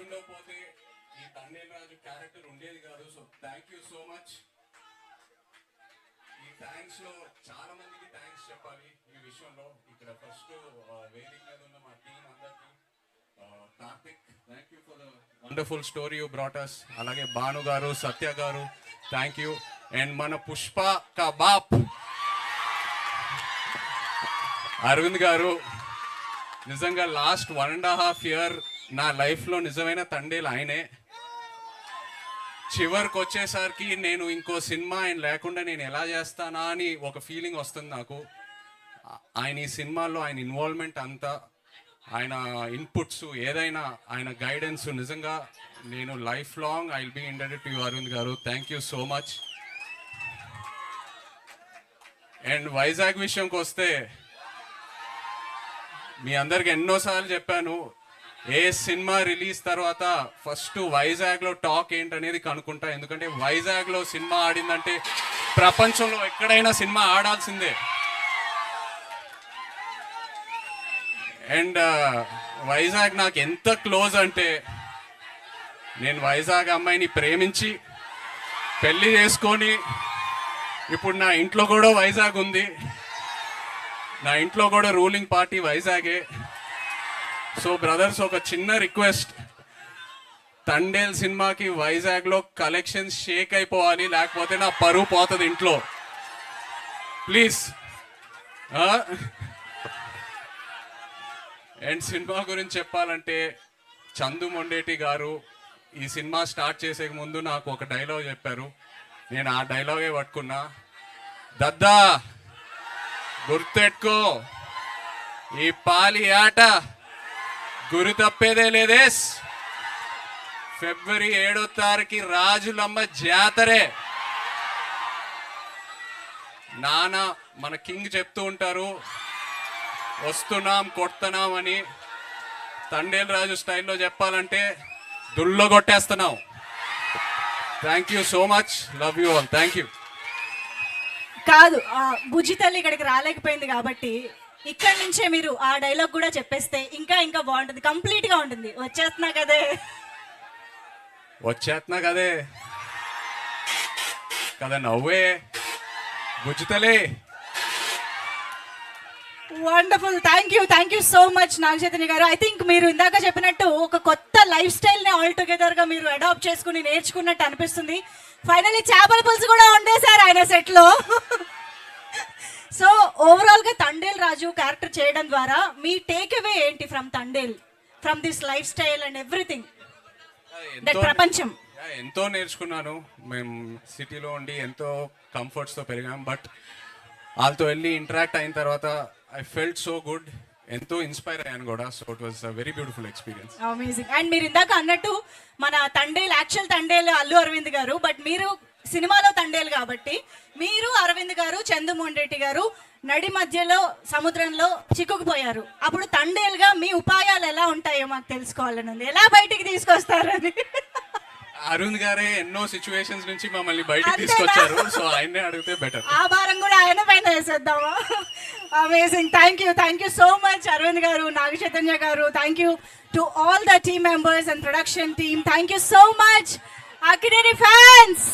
ఉండకపోతే ఈ తండేల్ రాజు క్యారెక్టర్ ఉండేది కాదు. So thank you so much. ఈ థ్యాంక్స్ లో చాలా మందికి థ్యాంక్స్ చెప్పాలి ఈ విషయంలో. ఇక్కడ ఫస్ట్ వేదిక మీద ఉన్న మా టీం అందరికి, Karthik, thank you for the wonderful story you brought us. అలాగే భాను గారు, సత్య గారు, థ్యాంక్ యూ. అండ్ మన పుష్ప కా బాప్ అరవింద్ గారు, నిజంగా లాస్ట్ 1.5 year నా లైఫ్లో నిజమైన తండేలు ఆయనే. చివరికి వచ్చేసరికి నేను ఇంకో సినిమా ఆయన లేకుండా నేను ఎలా చేస్తానా అని ఒక ఫీలింగ్ వస్తుంది నాకు. ఆయన ఈ సినిమాల్లో ఆయన ఇన్వాల్వ్మెంట్ అంతా, ఆయన ఇన్పుట్స్, ఏదైనా ఆయన గైడెన్స్, నిజంగా నేను life long I will be indebted to you Aravind garu. Thank you so much. And Vizag విషయంకి వస్తే మీ అందరికి ఎన్నోసార్లు చెప్పాను, ఏ సినిమా రిలీజ్ తర్వాత ఫస్ట్ వైజాగ్లో టాక్ ఏంటనేది కనుక్కుంటా. ఎందుకంటే వైజాగ్లో సినిమా ఆడిందంటే ప్రపంచంలో ఎక్కడైనా సినిమా ఆడాల్సిందే. అండ్ వైజాగ్ నాకు ఎంత క్లోజ్ అంటే, నేను వైజాగ్ అమ్మాయిని ప్రేమించి పెళ్లి చేసుకొని ఇప్పుడు నా ఇంట్లో కూడా వైజాగ్ ఉంది. నా ఇంట్లో కూడా రూలింగ్ పార్టీ వైజాగే. సో బ్రదర్స్, ఒక చిన్న రిక్వెస్ట్, తండేల్ సినిమాకి వైజాగ్లో కలెక్షన్స్ షేక్ అయిపోవాలి, లేకపోతే నా పరువు పోతుంది ఇంట్లో. ప్లీజ్. అండ్ సినిమా గురించి చెప్పాలంటే, చందు మొండేటి గారు ఈ సినిమా స్టార్ట్ చేసే ముందు నాకు ఒక డైలాగ్ చెప్పారు. నేను ఆ డైలాగే పట్టుకున్నా. దద్దా గుర్తెట్టుకో, ఈ పాలి ఆట గురి తప్పేదే లేదేస్. February 7వ రాజులమ్మ జాతరే. నాన్న మన కింగ్ చెప్తూ ఉంటారు, వస్తున్నాం కొడుతున్నాం అని. తండేల్ రాజు స్టైల్లో చెప్పాలంటే దుల్లో కొట్టేస్తున్నాం. Thank you so much. Love you all. Thank you. కాదు, బుజ్జి తల్లి ఇక్కడికి రాలేకపోయింది కాబట్టి ఇక్కడి నుంచే మీరు ఆ డైలాగ్ కూడా చెప్పేస్తే ఇంకా ఇంకా బాగుంటుంది, కంప్లీట్ గా ఉంటుంది. వచ్చేస్తున్నా కదే కదా నవ్వే బుజ్జి తల్లి. Wonderful. Thank you so much Naga Chaitanya garu. I think మీరు ఇందాక చెప్పినట్టు ఒక కొత్త లైఫ్ స్టైల్ ని ఆల్ టుగెదర్ గా మీరు అడాప్ట్ చేసుకుని నేర్చుకున్నట్టు అనిపిస్తుంది. ఫైనల్లీ చేపల పులుసు కూడా వండేశారు ఆయన సెట్ లో. సో ఓవరాల్ గా తండేల్ రాజు క్యారెక్టర్ చేయడం ద్వారా మీ టేక్ అవే ఏంటి from Thandel, from this life style and everything, that ప్రపంచం? ఎంతో నేర్చుకున్నాను. మేము సిటీలో ఉండి ఎంతో కంఫర్ట్స్తో పెరిగాం. బట్ వాళ్ళతో వెళ్ళి ఇంటరాక్ట్ అయిన తర్వాత ఐ ఫెల్ట్ సో గుడ్. ఎంతో ఇన్స్పైర్ అయ్యాను కూడా. So it was a very beautiful experience. Amazing. And మీరు ఇందాక అన్నట్టు మన తండేల్, యాక్చువల్ తండేల్ అల్లు అరవింద్ గారు, బట్ మీరు సినిమాలో తండేల్ కాబట్టి మీరు అరవింద్ గారు, చందుమోహన్ రెడ్డి గారు నడి మధ్యలో సముద్రంలో చిక్కుకుపోయారు. అప్పుడు తండేల్ గా మీ ఉపాయాలు ఎలా ఉంటాయో మాకు తెలుసుకోవాలని ఉంది. ఎలా బయటికి తీసుకొస్తారని. అరుణ్ గారే ఎన్నో సిచ్యువేషన్స్ నుంచి మమ్మల్ని బయటకు తీసుకొచ్చారు. సో ఆయన్నే అడిగితే బెటర్. ఆ భారం కూడా ఆయన పైన వేసేద్దామా? Amazing. Thank you so much Aravind garu, Naga Chaitanya garu. Thank you to all the team members and production team. Thank you so much Akkineni fans.